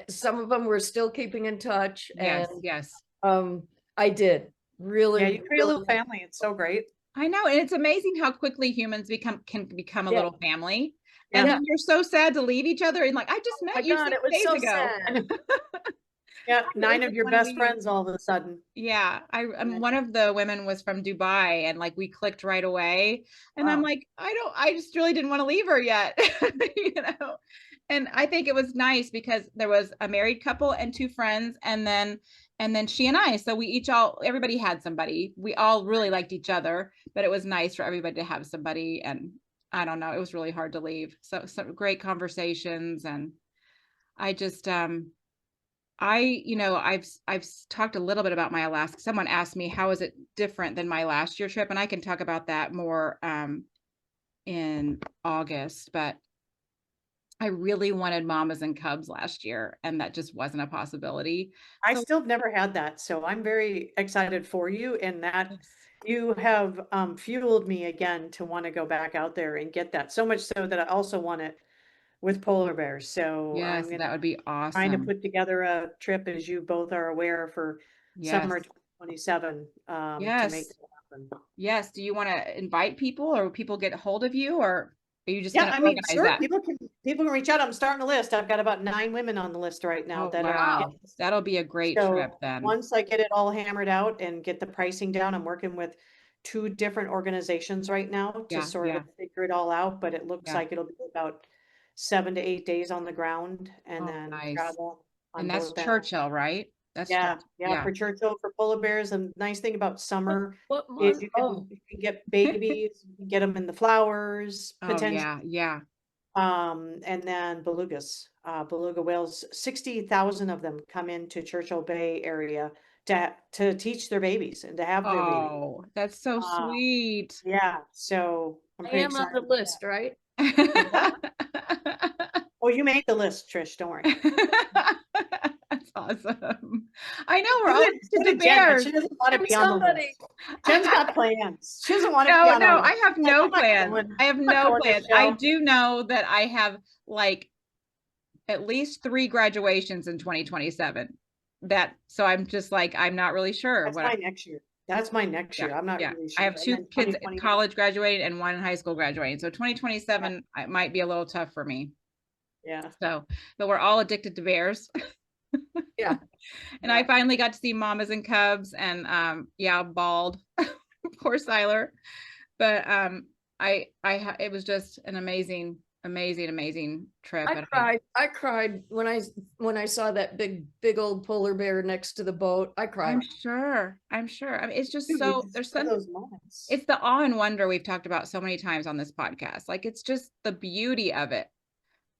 Some of them were still keeping in touch. Yes, and yes. I did really. Yeah, you create a little family. It's so great. I know, and it's amazing how quickly humans can become a little family. Yeah. And then you're so sad to leave each other, and like, I just met you 6 days so ago. Yeah, 9 of your best friends all of a sudden. Yeah, one of the women was from Dubai, and like we clicked right away. And I'm like, I just really didn't want to leave her yet, you know. And I think it was nice because there was a married couple and 2 friends, and then she and I. So everybody had somebody. We all really liked each other, but it was nice for everybody to have somebody. And I don't know, it was really hard to leave. So some great conversations, and I just I've talked a little bit about my Alaska. Someone asked me, how is it different than my last year trip? And I can talk about that more in August, but I really wanted mamas and cubs last year, and that just wasn't a possibility. I still never had that. So I'm very excited for you, and that you have fueled me again to want to go back out there and get that, so much so that I also want it with polar bears. So yes, that would be awesome. Trying to put together a trip, as you both are aware, for summer 2027 to make it happen. Yes. Do you want to invite people, or will people get a hold of you, or are you just going to organize that? People can reach out. I'm starting a list. I've got about 9 women on the list right now. That'll be a great trip then. Once I get it all hammered out and get the pricing down, I'm working with 2 different organizations right now to sort of figure it all out, but it looks like it'll be about 7 to 8 days on the ground, and then travel. And that's Churchill, right? That's for Churchill, for polar bears. And the nice thing about summer is you can get babies, you can get them in the flowers, potentially. And then belugas, beluga whales, 60,000 of them come into Churchill Bay area to teach their babies and to have their babies. Oh, that's so sweet. Yeah. So I am on the list, right? Oh, you made the list, Trish. Don't worry. That's awesome. I know, we're all into bears. She doesn't want to be on the list. Jen's got plans. She doesn't want to be on No, I have no plans. I have no plans. I do know that I have like at least 3 graduations in 2027. So I'm just like, I'm not really sure. That's my next year. That's my next year. I'm not really sure. I have 2 kids in college graduating and 1 in high school graduating. So 2027 it might be a little tough for me. Yeah. So, but we're all addicted to bears. And I finally got to see mamas and cubs, and bald. Poor Siler. But it was just an amazing trip. I cried when I saw that big old polar bear next to the boat. I cried. I'm sure. I mean, it's just there's some those moments. It's the awe and wonder we've talked about so many times on this podcast. Like, it's just the beauty of it.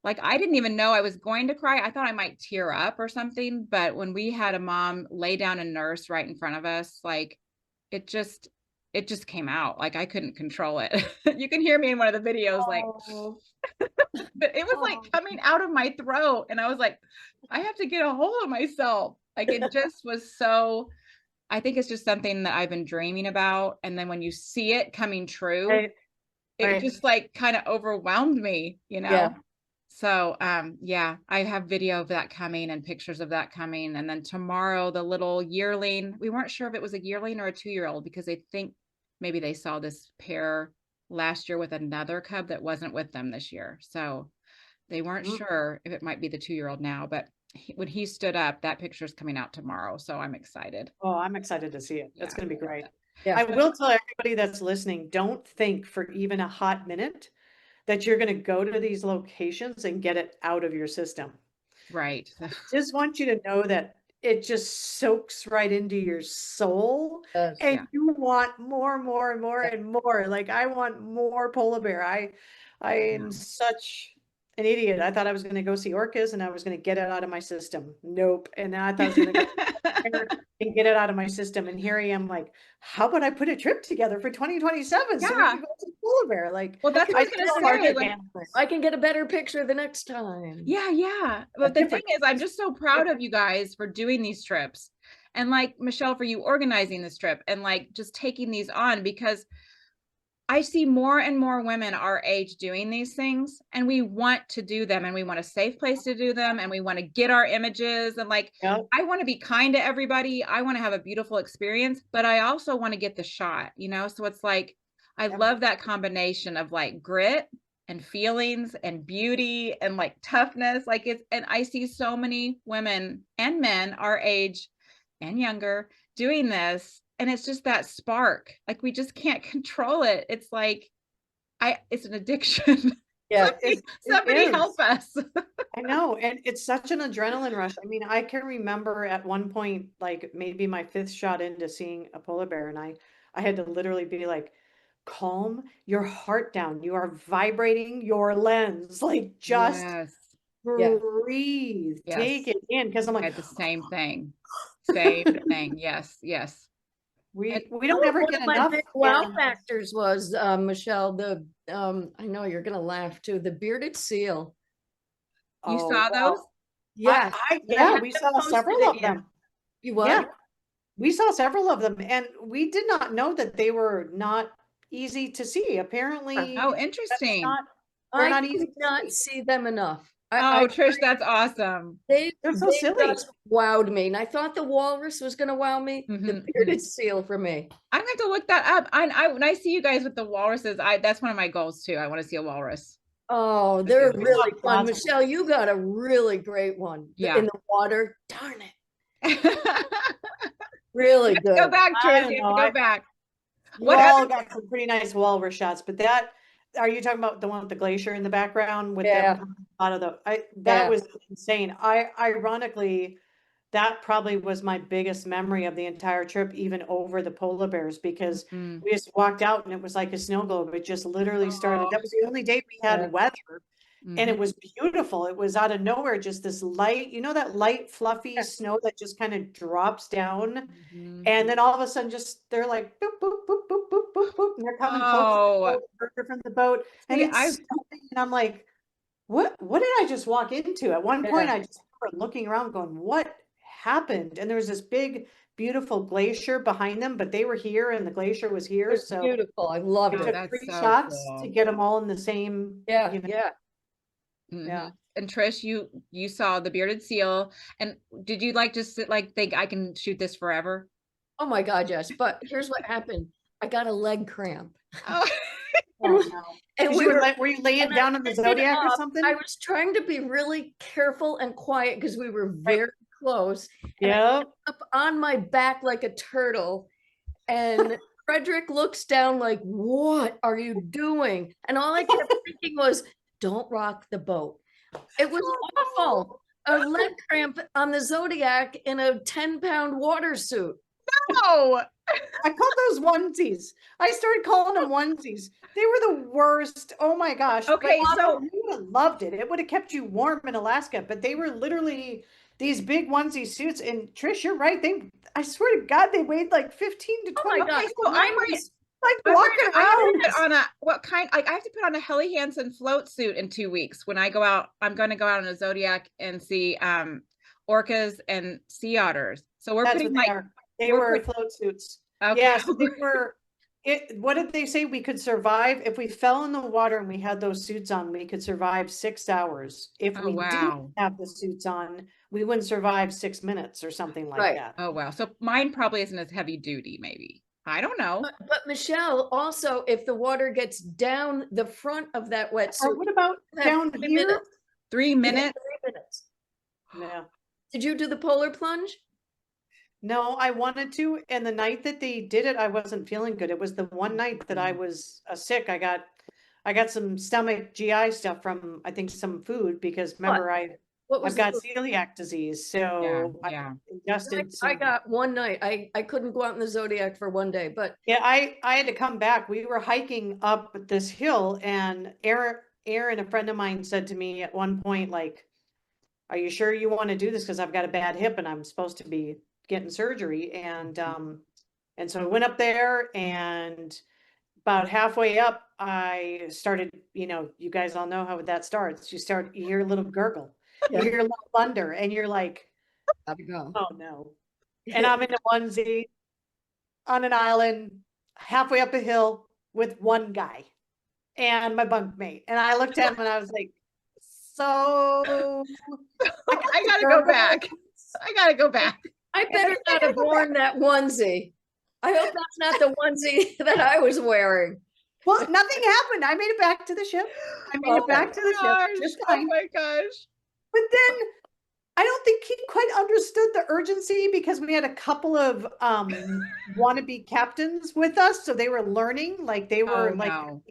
Like, I didn't even know I was going to cry. I thought I might tear up or something. But when we had a mom lay down and nurse right in front of us, like, it just came out. Like, I couldn't control it. You can hear me in one of the videos, like, but it was like coming out of my throat. And I was like, I have to get a hold of myself. Like, it just was so, I think it's just something that I've been dreaming about. And then when you see it coming true, it just like kind of overwhelmed me, you know? Yeah. So, I have video of that coming and pictures of that coming. And then tomorrow, the little yearling, we weren't sure if it was a yearling or a 2-year-old, because they think maybe they saw this pair last year with another cub that wasn't with them this year. So they weren't sure if it might be the 2-year-old now, but when he stood up, that picture is coming out tomorrow. So I'm excited. Oh, I'm excited to see it. That's going to be great. Yeah. I will tell everybody that's listening, don't think for even a hot minute that you're going to go to these locations and get it out of your system. Right. Just want you to know that it just soaks right into your soul, and you want more and more and more and more. Like, I want more polar bear. I am such an idiot. I thought I was going to go see orcas and I was going to get it out of my system. Nope. And then I thought I was going to go and get it out of my system. And here I am like, how about I put a trip together for 2027 so we Yeah. can go to polar bear? Like, Well, that's what I was still gonna say. like, I can get a better picture the next time. Yeah, yeah. But the thing is, I'm just so proud of you guys for doing these trips. And like Michelle, for you organizing this trip and like just taking these on, because I see more and more women our age doing these things, and we want to do them, and we want a safe place to do them, and we want to get our images, and like, I want to be kind to everybody. I want to have a beautiful experience, but I also want to get the shot, you know? So it's like, I love that combination of like grit and feelings and beauty and like toughness. Like it's, and I see so many women and men our age and younger doing this. And it's just that spark, like we just can't control it. It's like, it's an addiction. Yeah. Somebody help us. I know. And it's such an adrenaline rush. I mean, I can remember at one point, like maybe my 5th shot into seeing a polar bear, and I had to literally be like, calm your heart down. You are vibrating your lens. Like just breathe, take it in. Cause I'm like, I had the same thing. Same thing. Yes. Yes. We don't ever get enough. Big wow factors was Michelle, the I know you're gonna laugh too, the bearded seal. You saw those? Yeah. Yeah, we saw several of them. You what? Yeah, we saw several of them, and we did not know that they were not easy to see. Apparently, oh, interesting. I did not see them enough. Trish, that's awesome. They're so silly. Just wowed me, and I thought the walrus was going to wow me. The bearded seal for me. I'm going to look that up. When I see you guys with the walruses, that's one of my goals too. I want to see a walrus. Oh, they're really fun. Michelle, you got a really great one. Yeah. In the water. Darn it. Really good. Go back, Trish. Go back. We all got some pretty nice walrus shots, but are you talking about the one with the glacier in the background with them out of that was insane. Ironically, that probably was my biggest memory of the entire trip, even over the polar bears, because we just walked out and it was like a snow globe. It just literally started. That was the only day we had weather. And it was beautiful. It was out of nowhere, just this light, that light, fluffy snow that just kind of drops down. And then all of a sudden, they're like, boop, boop, boop, boop, boop, boop, boop. And they're coming from the boat. And and I'm like, what did I just walk into? At one point, I just remember looking around going, what happened? And there was this big, beautiful glacier behind them, but they were here and the glacier was here. So beautiful. I love it. It took 3 shots to get them all in the same. Yeah. And Trish, you saw the bearded seal, and did you just think I can shoot this forever? Oh my God, yes. But here's what happened. I got a leg cramp. And were you laying down in the Zodiac or something? I was trying to be really careful and quiet because we were very close. Yeah. Up on my back like a turtle, and Frederick looks down like, "What are you doing?" And all I kept thinking was, "Don't rock the boat." It was awful. A leg cramp on the Zodiac in a 10-pound water suit. No, I call those onesies. I started calling them onesies. They were the worst. Oh my gosh. Okay, so you would have loved it. It would have kept you warm in Alaska, but they were literally these big onesie suits. And Trish, you're right. I swear to God, they weighed like 15 to 20. Oh my God. So I was like walking around. I have to put on a Helly Hansen float suit in 2 weeks when I go out. I'm going to go out on a Zodiac and see orcas and sea otters. So we're putting they were float suits. Okay. Yeah, so they were. What did they say? We could survive if we fell in the water and we had those suits on. We could survive 6 hours. If we didn't have the suits on, we wouldn't survive 6 minutes or something like that. Oh wow! So mine probably isn't as heavy duty. Maybe, I don't know. But Michelle, also, if the water gets down the front of that wetsuit, what about down here? 3 minutes. 3 minutes. Yeah. Did you do the polar plunge? No, I wanted to, and the night that they did it, I wasn't feeling good. It was the one night that I was sick. I got some stomach GI stuff from, I think, some food, because remember I've got celiac disease, so I ingested. I got one night. I couldn't go out in the Zodiac for one day, but yeah, I had to come back. We were hiking up this hill, and Aaron, a friend of mine, said to me at one point, like, are you sure you want to do this? Because I've got a bad hip and I'm supposed to be getting surgery. And so I went up there, and about halfway up, I started, you guys all know how that starts. You hear a little gurgle, you hear a little thunder, and you're like, Gotta go. oh no. And I'm in a onesie on an island, halfway up a hill with one guy and my bunkmate. And I looked at him and I was like, so I gotta go back. I gotta go back. I better not have worn that onesie. I hope that's not the onesie that I was wearing. Well, nothing happened. I made it back to the ship. I made it back to the ship. Just fine. Oh my gosh. But then I don't think he quite understood the urgency, because we had a couple of wannabe captains with us. So they were learning, like they were captains.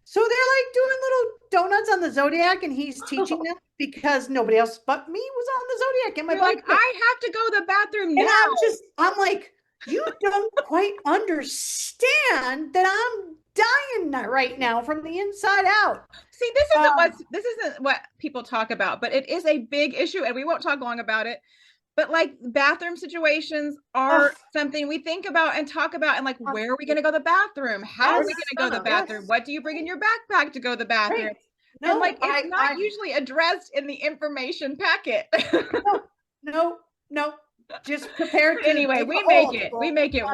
So they're like doing little donuts on the Zodiac, and he's teaching them because nobody else but me was on the Zodiac. And You're like, I have to go to the bathroom now. And I'm like, you don't quite understand that I'm dying right now from the inside out. See, this isn't what people talk about, but it is a big issue, and we won't talk long about it. But like, bathroom situations are something we think about and talk about, and like, where are we going to go to the bathroom? How are we going to go to the bathroom? What do you bring in your backpack to go to the bathroom? Right. No, and like, it's not usually addressed in the information packet. No. Just prepare. Anyway, we make it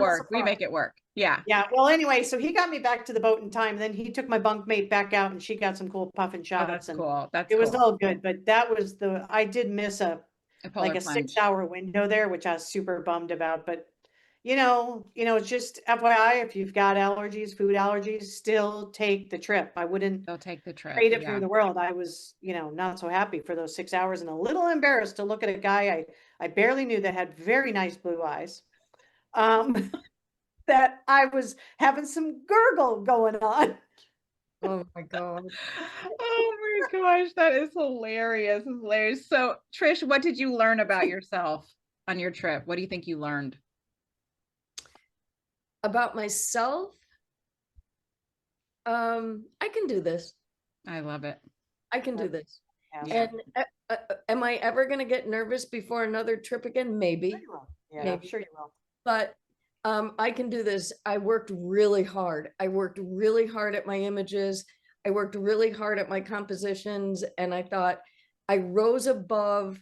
work. We make it work. Yeah. Yeah. Well, anyway, so he got me back to the boat in time. Then he took my bunkmate back out, and she got some cool puffin shots. Oh, that's cool. It was all good, but that was I did miss a 6-hour window there, which I was super bummed about. But it's just FYI, if you've got allergies, food allergies, still take the trip. I wouldn't take the trip. Trade it for the world. I was, not so happy for those 6 hours, and a little embarrassed to look at a guy I barely knew that had very nice blue eyes. That I was having some gurgle going on. Oh my God. Oh my gosh, that is hilarious. Hilarious. So Trish, what did you learn about yourself on your trip? What do you think you learned? About myself? I can do this. I love it. I can do this. Yeah. And am I ever going to get nervous before another trip again? Maybe. Sure you will. Yeah, maybe. I'm sure you will. But I can do this. I worked really hard. I worked really hard at my images. I worked really hard at my compositions. And I thought I rose above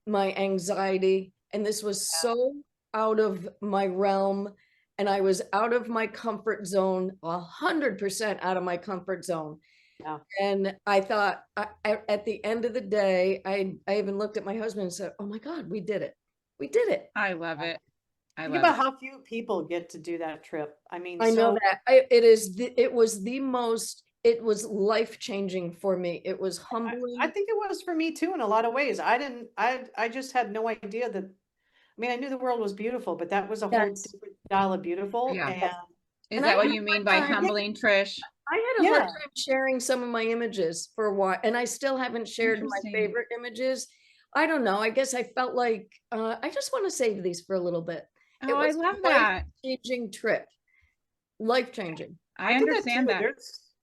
my anxiety. And this was so out of my realm. And I was out of my comfort zone, 100% out of my comfort zone. Yeah. And I thought at the end of the day, I even looked at my husband and said, oh my God, we did it. We did it. I love it. Think about how few people get to do that trip. I mean, I know that it was life-changing for me. It was humbling. I think it was for me too, in a lot of ways. I just had no idea that, I knew the world was beautiful, but that was a whole different style of beautiful. Yeah. Is that what you mean by humbling, Trish? I had a hard time sharing some of my images for a while, and I still haven't shared my favorite images. I don't know. I guess I felt like I just want to save these for a little bit. Oh, I love that. Life-changing trip. Life-changing. I understand that.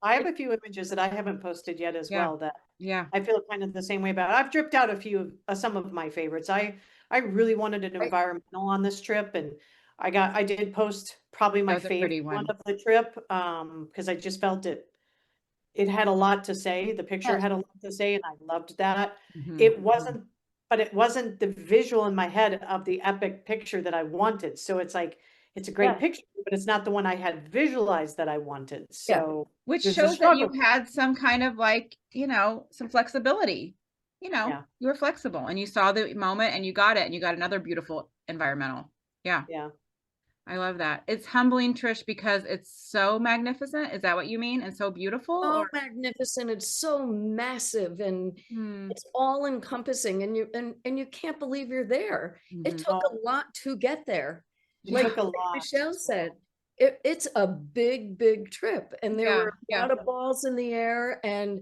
I have a few images that I haven't posted yet as well that I feel kind of the same way about. I've dripped out a few of some of my favorites. I really wanted an environmental on this trip, and I did post probably my favorite one of the trip, because I just felt it had a lot to say. The picture had a lot to say, and I loved that. It wasn't the visual in my head of the epic picture that I wanted. So it's like, it's a great picture, but it's not the one I had visualized that I wanted. So which shows that you had some kind of some flexibility. You were flexible, and you saw the moment, and you got it, and you got another beautiful environmental. Yeah. I love that. It's humbling, Trish, because it's so magnificent. Is that what you mean? And so beautiful? So magnificent. It's so massive, and it's all encompassing, and you can't believe you're there. It took a lot to get there. Like Michelle said, it's a big, big trip, and there were a lot of balls in the air, and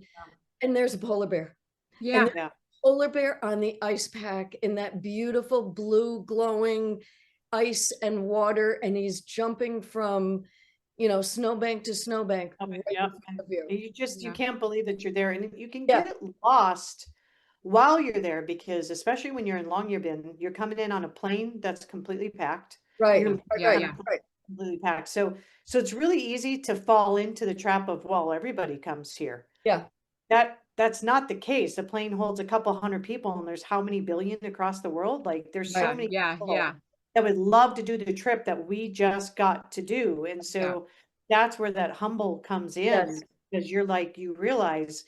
there's a polar bear. Yeah. Polar bear on the ice pack in that beautiful blue glowing ice and water, and he's jumping from you know, snowbank to snowbank. Right in Yeah. front of you. You can't believe that you're there, and you can get lost while you're there, because especially when you're in Longyearbyen, you're coming in on a plane that's completely packed. Right. You're Right. completely packed. So it's really easy to fall into the trap of, well, everybody comes here. Yeah. That's not the case. The plane holds a couple hundred people, and there's how many billion across the world? Like, there's so many people that would love to do the trip that we just got to do. And so that's where that humble comes in, because you're like, you realize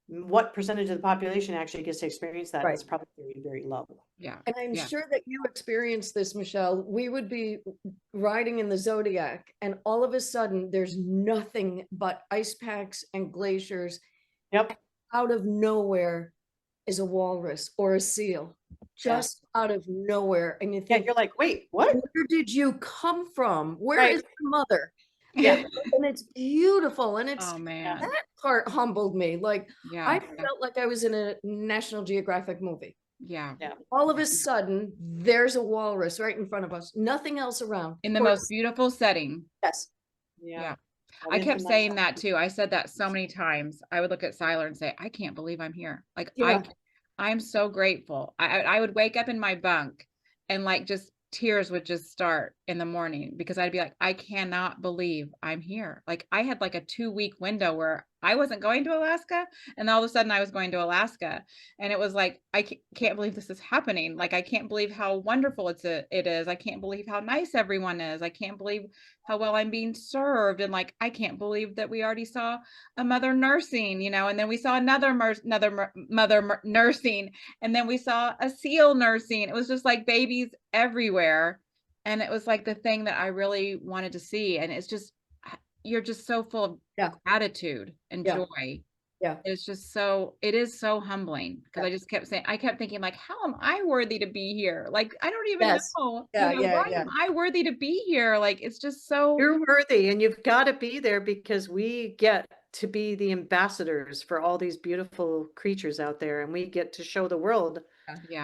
what percentage of the population actually gets to experience that. It's probably very, very low. Yeah. And I'm sure that you experienced this, Michelle. We would be riding in the Zodiac, and all of a sudden there's nothing but ice packs and glaciers. Yep. Out of nowhere is a walrus or a seal, just out of nowhere. And you think, you're like, wait, what? Where did you come from? Where is the mother? Yeah. And it's beautiful. And it's, oh man, that part humbled me. Like, I felt like I was in a National Geographic movie. Yeah. All of a sudden, there's a walrus right in front of us. Nothing else around. In the most beautiful setting. Yes. Yeah. I kept saying that too. I said that so many times. I would look at Siler and say, I can't believe I'm here. Like, I'm so grateful. I would wake up in my bunk and like just tears would just start in the morning, because I'd be like, I cannot believe I'm here. Like, I had like a 2-week window where I wasn't going to Alaska, and all of a sudden I was going to Alaska, and it was like, I can't believe this is happening. Like, I can't believe how wonderful it is. I can't believe how nice everyone is. I can't believe how well I'm being served. And like, I can't believe that we already saw a mother nursing, you know, and then we saw another mother nursing, and then we saw a seal nursing. It was just like babies everywhere. And it was like the thing that I really wanted to see. And it's just, you're just so full of gratitude and joy. Yeah. It's just so, it is so humbling, because I just kept saying, I kept thinking like, how am I worthy to be here? Like, I don't even know, why am I worthy to be here? Like, it's just so. You're worthy, and you've got to be there, because we get to be the ambassadors for all these beautiful creatures out there, and we get to show the world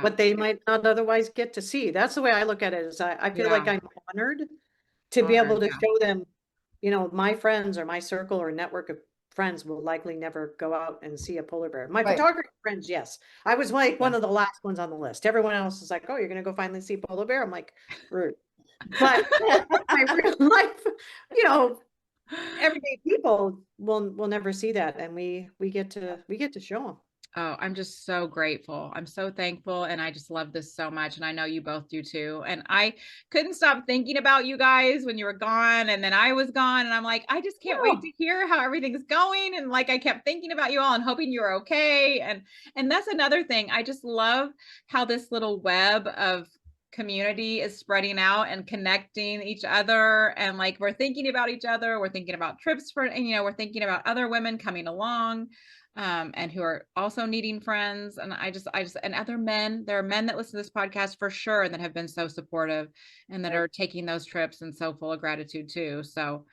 what they might not otherwise get to see. That's the way I look at it, is I feel like I'm honored to be able to show them, you know, my friends or my circle or network of friends will likely never go out and see a polar bear. My photography friends, yes. I was like one of the last ones on the list. Everyone else is like, oh, you're going to go finally see a polar bear? I'm like, rude. But my real life, you know, everyday people will never see that. And we get to show them. Oh, I'm just so grateful. I'm so thankful. And I just love this so much. And I know you both do too. And I couldn't stop thinking about you guys when you were gone. And then I was gone. And I'm like, I just can't wait to hear how everything's going. And like, I kept thinking about you all and hoping you were okay. And that's another thing. I just love how this little web of community is spreading out and connecting each other. And like, we're thinking about each other. We're thinking about trips for, and, you know, we're thinking about other women coming along. And who are also needing friends. And I just, and other men, there are men that listen to this podcast for sure, and that have been so supportive and that are taking those trips and so full of gratitude too. So,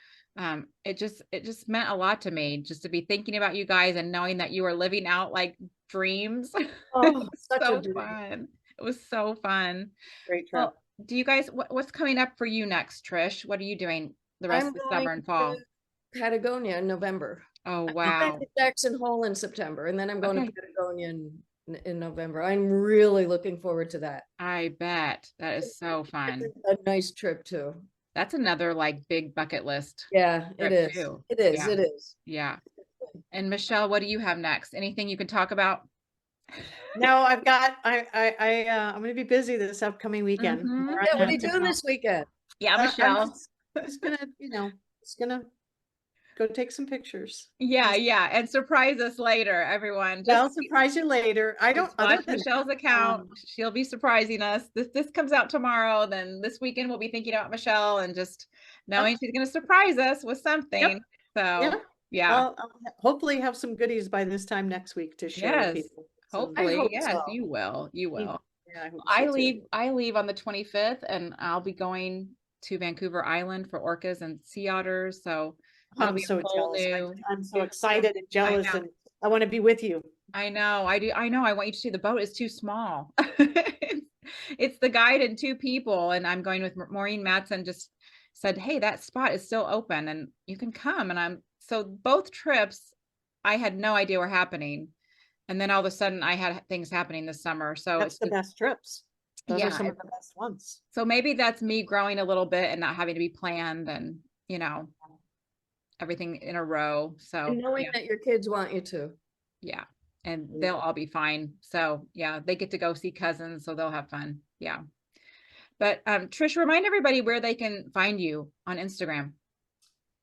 it just meant a lot to me just to be thinking about you guys and knowing that you are living out like dreams. Oh, such so a dream. fun. It was so fun. Great trip. Well, do you guys, what's coming up for you next, Trish? What are you doing the rest of the summer and fall? Patagonia in November. Oh, wow. I'm Jackson Hole in September, and then I'm going to Patagonia in November. I'm really looking forward to that. I bet. That is so fun. A nice trip too. That's another like big bucket list. Yeah, it is. Too. It is. Yeah. It is. Yeah. And Michelle, what do you have next? Anything you can talk about? No, I've got, I'm going to be busy this upcoming weekend. Yeah, what are you doing this weekend? Yeah, Michelle. Just gonna, you know, just gonna go take some pictures. Yeah, and surprise us later, everyone. I'll surprise you later. I don't watch Michelle's account. She'll be surprising us. This comes out tomorrow. Then this weekend we'll be thinking about Michelle and just knowing she's going to surprise us with something. So I'll hopefully have some goodies by this time next week to share with people. Hopefully, yes, you will. You will. Yeah, I leave on the 25th, and I'll be going to Vancouver Island for orcas and sea otters. So I'm so jealous. I'm so excited and jealous, and I want to be with you. I know. I do. I know. I want you to see the boat is too small. It's the guide and 2 people, and I'm going with Maureen Matson. Just, said, hey, that spot is still open and you can come. And so both trips, I had no idea were happening. And then all of a sudden I had things happening this summer. So That's the best trips. Those are some of the best ones. So maybe that's me growing a little bit and not having to be planned and, everything in a row. So And knowing that your kids want you to. Yeah. And they'll all be fine. So yeah, they get to go see cousins, so they'll have fun. Yeah. But Trish, remind everybody where they can find you on Instagram.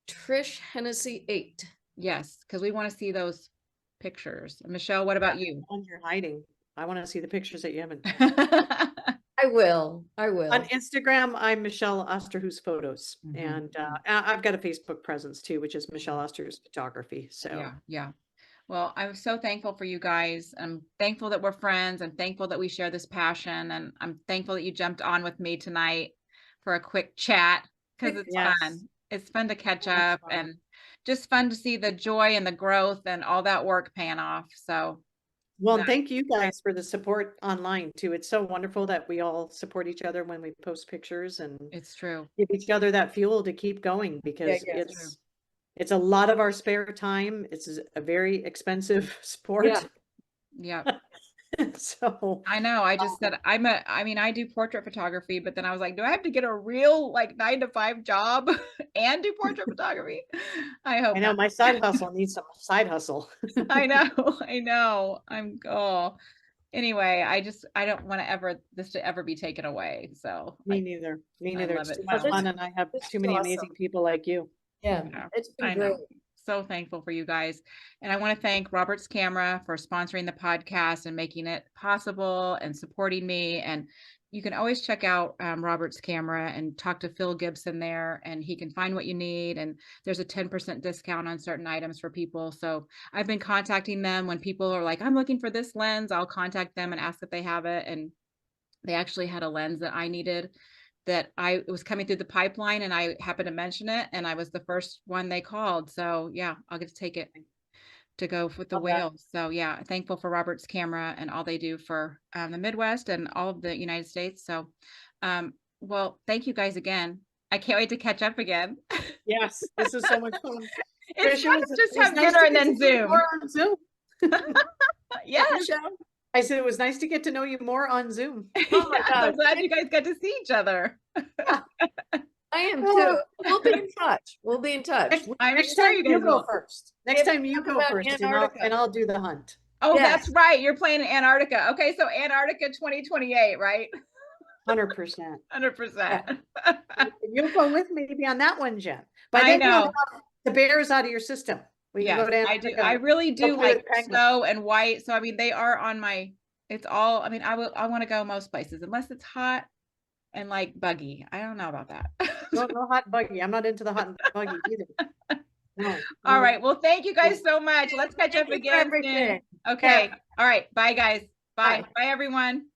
Trish Hennessy 8. Yes, because we want to see those pictures. Michelle, what about you? You're hiding. I want to see the pictures that you haven't. I will. On Instagram, I'm Michelle Osterhus Photos. And I've got a Facebook presence too, which is Michelle Osterhus Photography. So yeah. Well, I'm so thankful for you guys. I'm thankful that we're friends. I'm thankful that we share this passion. And I'm thankful that you jumped on with me tonight for a quick chat, because it's fun. It's fun to catch up and just fun to see the joy and the growth and all that work paying off. So, well, thank you guys for the support online too. It's so wonderful that we all support each other when we post pictures, and it's true. Give each other that fuel to keep going, because it's a lot of our spare time. It's a very expensive sport. Yeah. So I know. I just said I do portrait photography, but then I was like, do I have to get a real 9-to-5 job and do portrait photography? I hope. I know my side hustle needs some side hustle. I know. Anyway, I don't want this to ever be taken away. So me neither. It's too much so fun, and I have too many amazing people like you. Yeah, it's been great. So thankful for you guys. And I want to thank Robert's Camera for sponsoring the podcast and making it possible and supporting me. And you can always check out Robert's Camera and talk to Phil Gibson there, and he can find what you need. And there's a 10% discount on certain items for people. So I've been contacting them when people are like, I'm looking for this lens. I'll contact them and ask if they have it. And they actually had a lens that I needed, that it was coming through the pipeline, and I happened to mention it, and I was the first one they called. So yeah, I'll get to take it to go with the whales. So yeah, thankful for Robert's Camera and all they do for the Midwest and all of the United States. So, well, thank you guys again. I can't wait to catch up again. Yes, this is so much fun. It's fun to just have dinner and then Zoom. Yes. I said it was nice to get to know you more on Zoom. Oh my God. I'm glad you guys got to see each other. I am too. We'll be in touch. Next time you go first. Next time you go first, and I'll do the hunt. Oh, yes. That's right. You're playing in Antarctica. Okay, so Antarctica 2028, right? 100%. 100%. You'll go with me on that one, Jen. But I know the bear's out of your system. I do. I really do like snow and white. So I mean, they are on my. It's all. I mean, I want to go most places unless it's hot and buggy. I don't know about that. No hot and buggy. I'm not into the hot and buggy either. No. All right. Well, thank you guys so much. Let's catch up again soon. Okay. All right. Bye, guys. Bye. Bye, everyone.